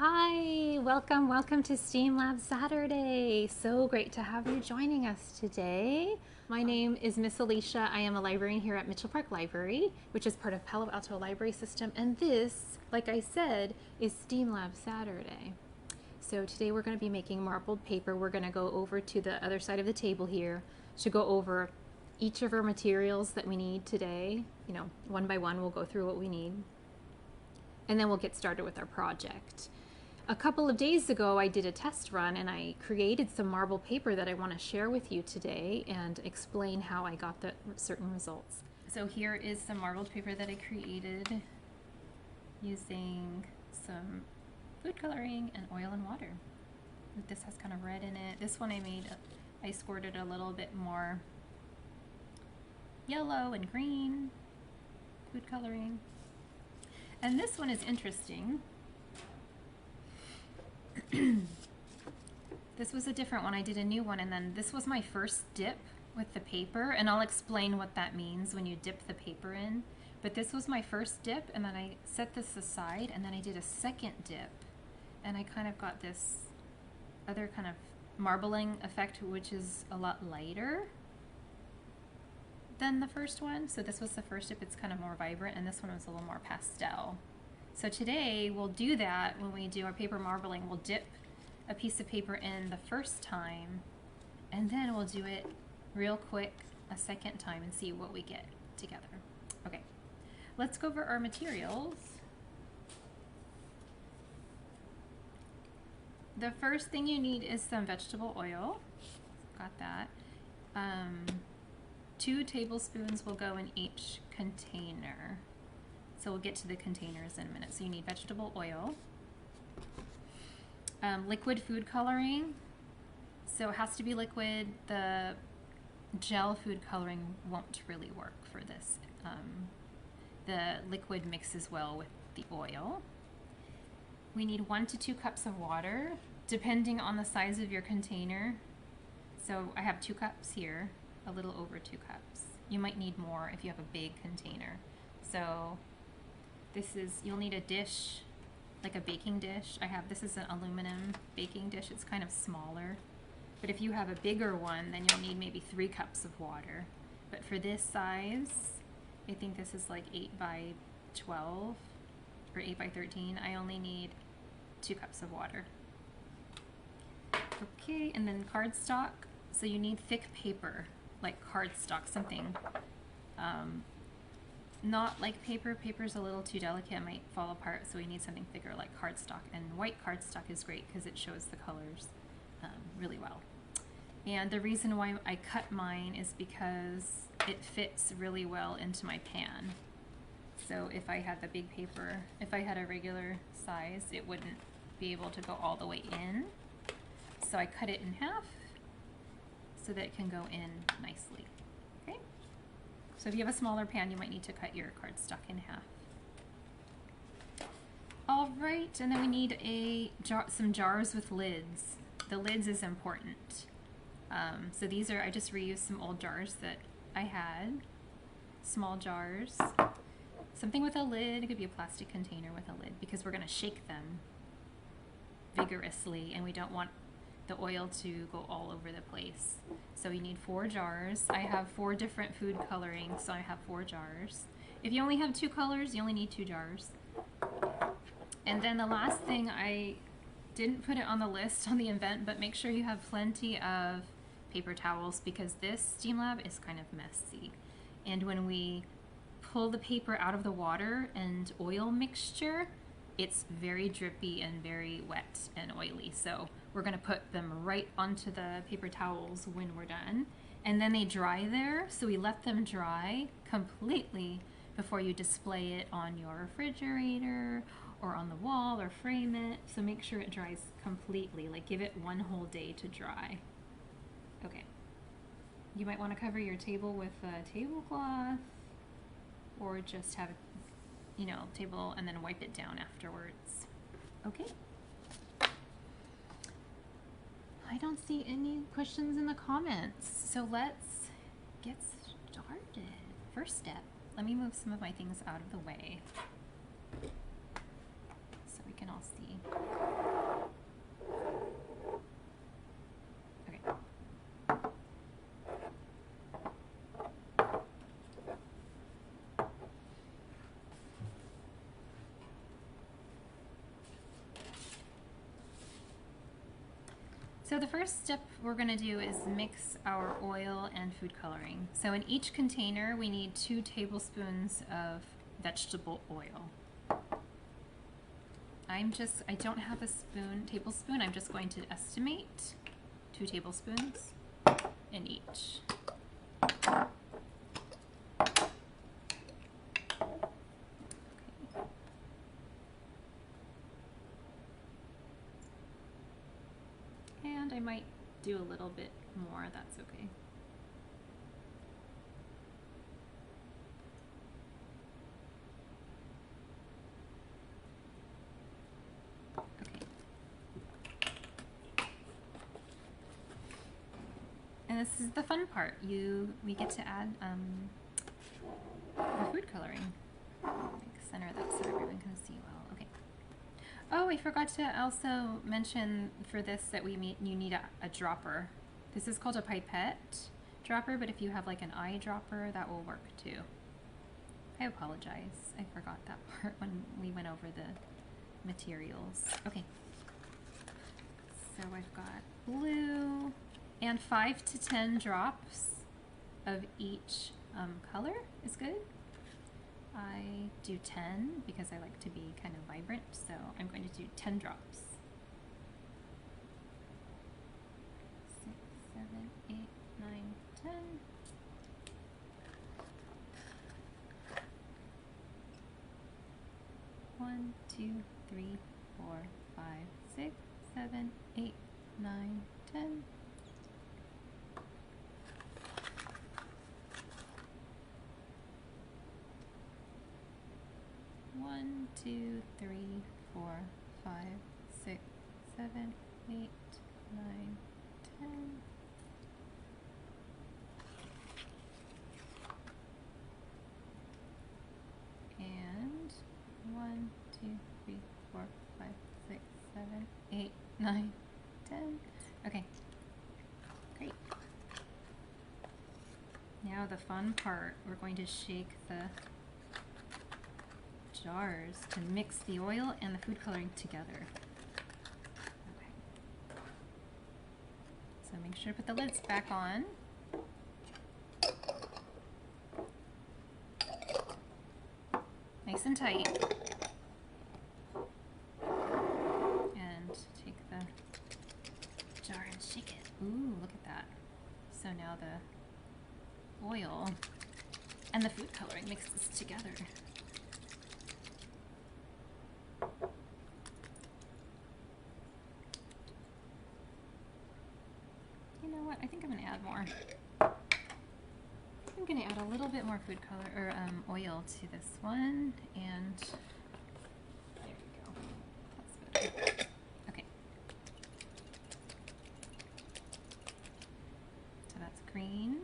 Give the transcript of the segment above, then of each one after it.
Hi, welcome to STEAM Lab Saturday. So great to have you joining us today. My name is Miss Alicia. I am a librarian here at Mitchell Park Library, which is part of Palo Alto Library System. And this, like I said, is STEAM Lab Saturday. So today we're going to be making marbled paper. We're going to go over to the other side of the table here to go over each of our materials that we need today. You know, one by one we'll go through what we need. And then we'll get started with our project. A couple of days ago, I did a test run and I created some marble paper that I want to share with you today and explain how I got the certain results. So here is some marbled paper that I created using some food coloring and oil and water. This has kind of red in it. This one I scored it a little bit more yellow and green food coloring. And this one is interesting. This was a different one. I did a new one, and then this was my first dip with the paper, and I'll explain what that means when you dip the paper in. But this was my first dip, and then I set this aside, and then I did a second dip, and I kind of got this other kind of marbling effect, which is a lot lighter than the first one. So this was the first dip, it's kind of more vibrant, and this one was a little more pastel. So today we'll do that when we do our paper marbling. We'll dip a piece of paper in the first time, and then we'll do it real quick a second time and see what we get together. Okay, let's go over our materials. The first thing you need is some vegetable oil. Got that. 2 tablespoons will go in each container. So we'll get to the containers in a minute. So you need vegetable oil. Liquid food coloring. So it has to be liquid. The gel food coloring won't really work for this. The liquid mixes well with the oil. We need 1 to 2 cups of water, depending on the size of your container. So I have 2 cups here. A little over 2 cups. You might need more if you have a big container. So you'll need a dish, like a baking dish. This is an aluminum baking dish. It's kind of smaller. But if you have a bigger one, then you'll need maybe 3 cups of water. But for this size, I think this is like 8 by 12 or 8 by 13. I only need 2 cups of water. Okay, and then cardstock. So you need thick paper, like cardstock, something not like paper. Paper's a little too delicate, it might fall apart, so we need something thicker like cardstock. And white cardstock is great because it shows the colors really well. And the reason why I cut mine is because it fits really well into my pan. So if I had the big paper, if I had a regular size, it wouldn't be able to go all the way in. So I cut it in half so that it can go in nicely. Okay? So if you have a smaller pan, you might need to cut your cardstock in half. All right, and then we need some jars with lids. The lids is important. So these are, I just reused some old jars that I had. Small jars. Something with a lid. It could be a plastic container with a lid because we're going to shake them vigorously and we don't want the oil to go all over the place. So you need 4 jars. I have 4 different food coloring, so I have 4 jars. If you only have 2 colors, you only need 2 jars. And then the last thing, I didn't put it on the list on the event, but make sure you have plenty of paper towels because this STEAM Lab is kind of messy. And when we pull the paper out of the water and oil mixture, it's very drippy and very wet and oily. So we're gonna put them right onto the paper towels when we're done. And then they dry there, so we let them dry completely before you display it on your refrigerator or on the wall or frame it. So make sure it dries completely, like give it 1 whole day to dry. Okay. You might wanna cover your table with a tablecloth or just have table and then wipe it down afterwards. Okay. I don't see any questions in the comments, so let's get started. First step, let me move some of my things out of the way so we can all see. So the first step we're going to do is mix our oil and food coloring. So in each container we need 2 tablespoons of vegetable oil. I don't have a tablespoon, I'm just going to estimate 2 tablespoons in each. And I might do a little bit more, that's okay. Okay. And this is the fun part. We get to add the food coloring. Center that so everyone can see well. Okay. Oh, I forgot to also mention for this that you need a dropper. This is called a pipette dropper, but if you have like an eyedropper, that will work too. I apologize. I forgot that part when we went over the materials. Okay. So I've got blue and 5 to 10 drops of each color is good. I do 10 because I like to be kind of vibrant, so I'm going to do 10 drops. 6, 7, 8, 9, 10. One, 2, 3, 4, 5, 6, 7, 8, 9, 10. One, 2, 3, 4, 5, 6, 7, 8, 9, 10. And 1, 2, 3, 4, 5, 6, 7, 8, 9, 10. Okay, great. Now the fun part, we're going to shake the jars to mix the oil and the food coloring together. Okay. So make sure to put the lids back on. Nice and tight. And take the jar and shake it. Ooh, look at that. So now the oil and the food coloring mixes together. You know what? I think I'm going to add more. I'm going to add a little bit more food color or oil to this one, and there we go. That's better. Okay. So that's green.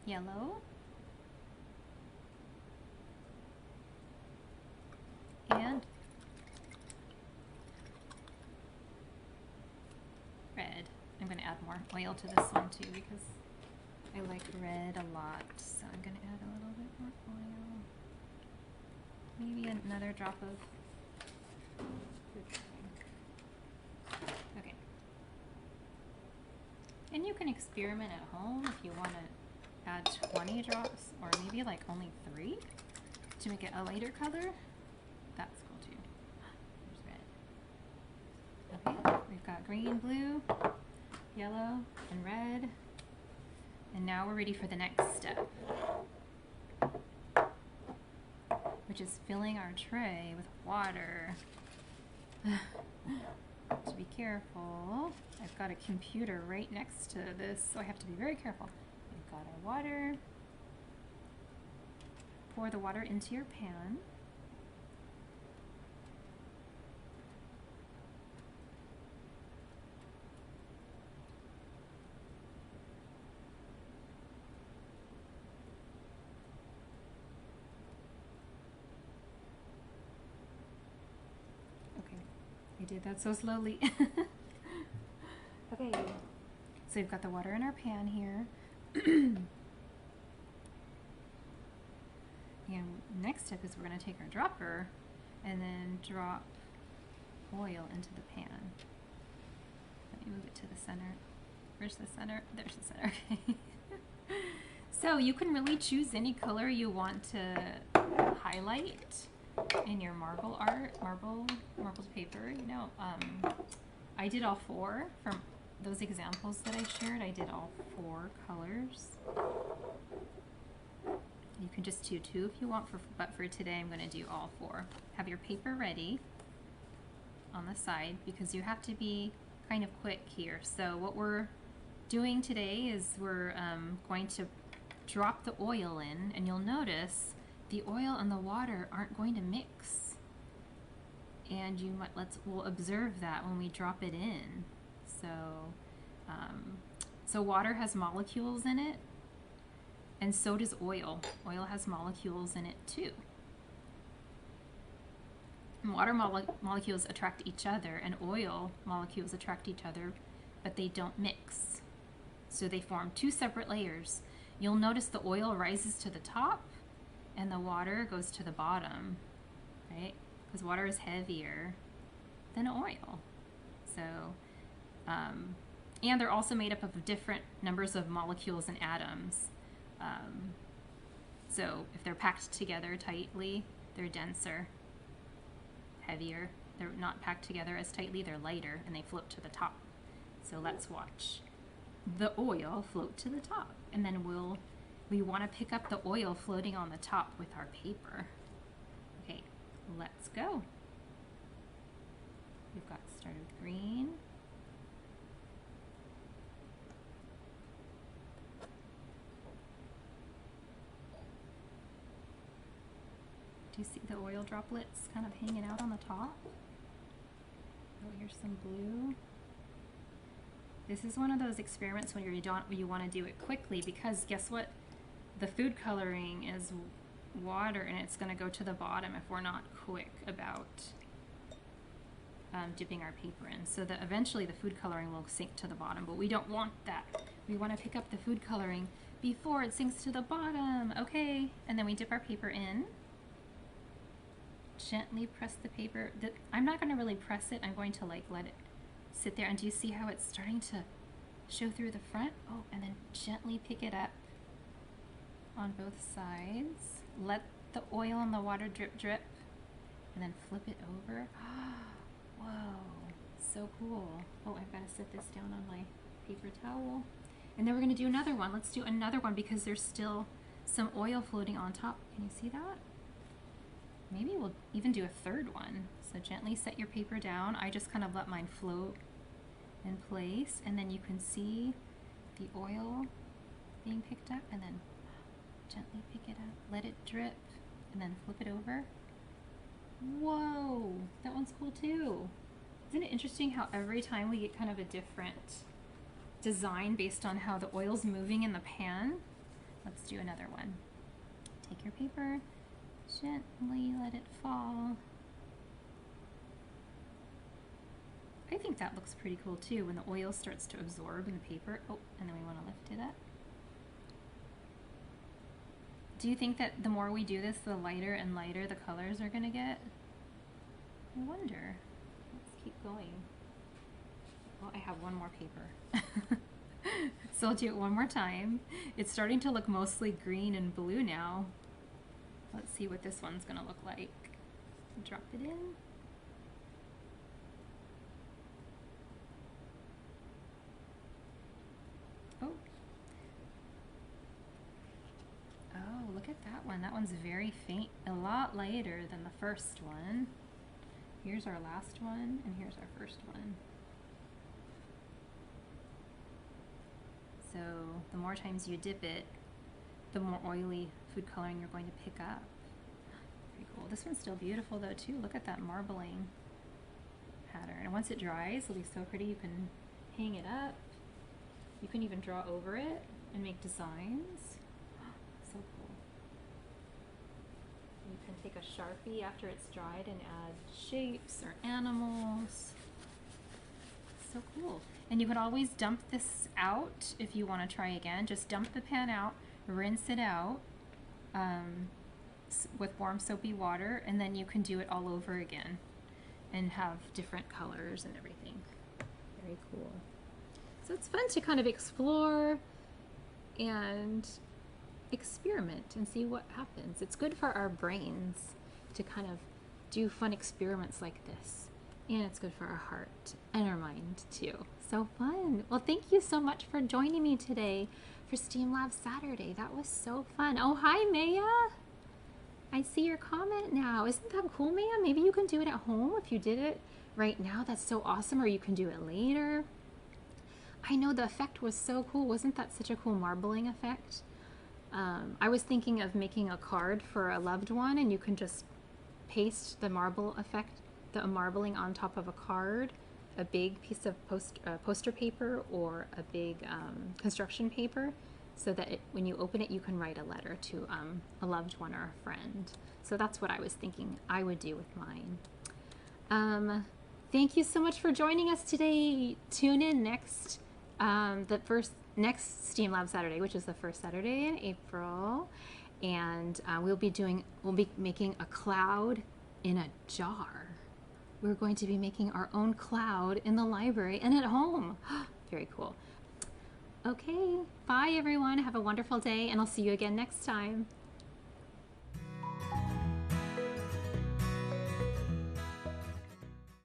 Yellow. And red. I'm going to add more oil to this one too because I like red a lot. So I'm going to add a little bit more oil. Maybe another drop of food coloring. Okay. And you can experiment at home if you want to add 20 drops or maybe like only 3 to make it a lighter color. That's cool too. There's red. Okay, we've got green, blue, yellow, and red. And now we're ready for the next step, which is filling our tray with water. To be careful, I've got a computer right next to this, so I have to be very careful. We've got our water. Pour the water into your pan. I did that so slowly. Okay, so we've got the water in our pan here. And next step is we're going to take our dropper and then drop oil into the pan. Let me move it to the center. Where's the center? There's the center. Okay. So you can really choose any color you want to highlight in your marble art, marbled paper. You know, I did all four from those examples that I shared. I did all four colors. You can just do two if you want, but for today I'm going to do all four. Have your paper ready on the side because you have to be kind of quick here. So what we're doing today is we're going to drop the oil in, and you'll notice the oil and the water aren't going to mix. And you might we'll observe that when we drop it in. So water has molecules in it, and so does oil. Oil has molecules in it too. And water molecules attract each other, and oil molecules attract each other, but they don't mix. So they form two separate layers. You'll notice the oil rises to the top and the water goes to the bottom, right? Because water is heavier than oil. So, and they're also made up of different numbers of molecules and atoms. So if they're packed together tightly, they're denser, heavier. They're not packed together as tightly, they're lighter, and they float to the top. So let's watch the oil float to the top, and then we want to pick up the oil floating on the top with our paper. Okay, let's go. We've got started with green. Do you see the oil droplets kind of hanging out on the top? Oh, here's some blue. This is one of those experiments when you want to do it quickly, because guess what? The food coloring is water, and it's going to go to the bottom if we're not quick about dipping our paper in. So that eventually the food coloring will sink to the bottom, but we don't want that. We want to pick up the food coloring before it sinks to the bottom. Okay, and then we dip our paper in. Gently press the paper. I'm not going to really press it. I'm going to like let it sit there. And do you see how it's starting to show through the front? Oh, and then gently pick it up on both sides. Let the oil and the water drip drip, and then flip it over. Whoa, so cool. Oh, I've got to set this down on my paper towel. And then we're going to do another one. Let's do another one because there's still some oil floating on top. Can you see that? Maybe we'll even do a third one. So gently set your paper down. I just kind of let mine float in place, and then you can see the oil being picked up, and then gently pick it up, let it drip, and then flip it over. Whoa, that one's cool too. Isn't it interesting how every time we get kind of a different design based on how the oil's moving in the pan? Let's do another one. Take your paper, gently let it fall. I think that looks pretty cool too when the oil starts to absorb in the paper. Oh, and then we want to lift it up. Do you think that the more we do this, the lighter and lighter the colors are going to get? I wonder. Let's keep going. Well, I have one more paper. So I'll do it one more time. It's starting to look mostly green and blue now. Let's see what this one's going to look like. Drop it in. Oh. Oh, look at that one. That one's very faint, a lot lighter than the first one. Here's our last one, and here's our first one. So the more times you dip it, the more oily food coloring you're going to pick up. Pretty cool. This one's still beautiful though too. Look at that marbling pattern. And once it dries, it'll be so pretty. You can hang it up. You can even draw over it and make designs. So cool. You can take a Sharpie after it's dried and add shapes or animals. So cool. And you could always dump this out if you want to try again. Just dump the pan out, rinse it out, with warm soapy water, and then you can do it all over again and have different colors and everything. Very cool. So it's fun to kind of explore and experiment and see what happens. It's good for our brains to kind of do fun experiments like this. And it's good for our heart and our mind too. So fun. Well, thank you so much for joining me today for STEAM Lab Saturday. That was so fun. Oh, hi, Maya. I see your comment now. Isn't that cool, Maya? Maybe you can do it at home if you did it right now. That's so awesome. Or you can do it later. I know the effect was so cool. Wasn't that such a cool marbling effect? I was thinking of making a card for a loved one, and you can just paste the marble effect, the marbling on top of a card, a big piece of poster paper, or a big construction paper, so that when you open it, you can write a letter to a loved one or a friend. So that's what I was thinking I would do with mine. Thank you so much for joining us today. Tune in next next STEAM Lab Saturday, which is the first Saturday in April, and we'll be making a cloud in a jar. We're going to be making our own cloud in the library and at home. Very cool. Okay, bye everyone. Have a wonderful day, and I'll see you again next time.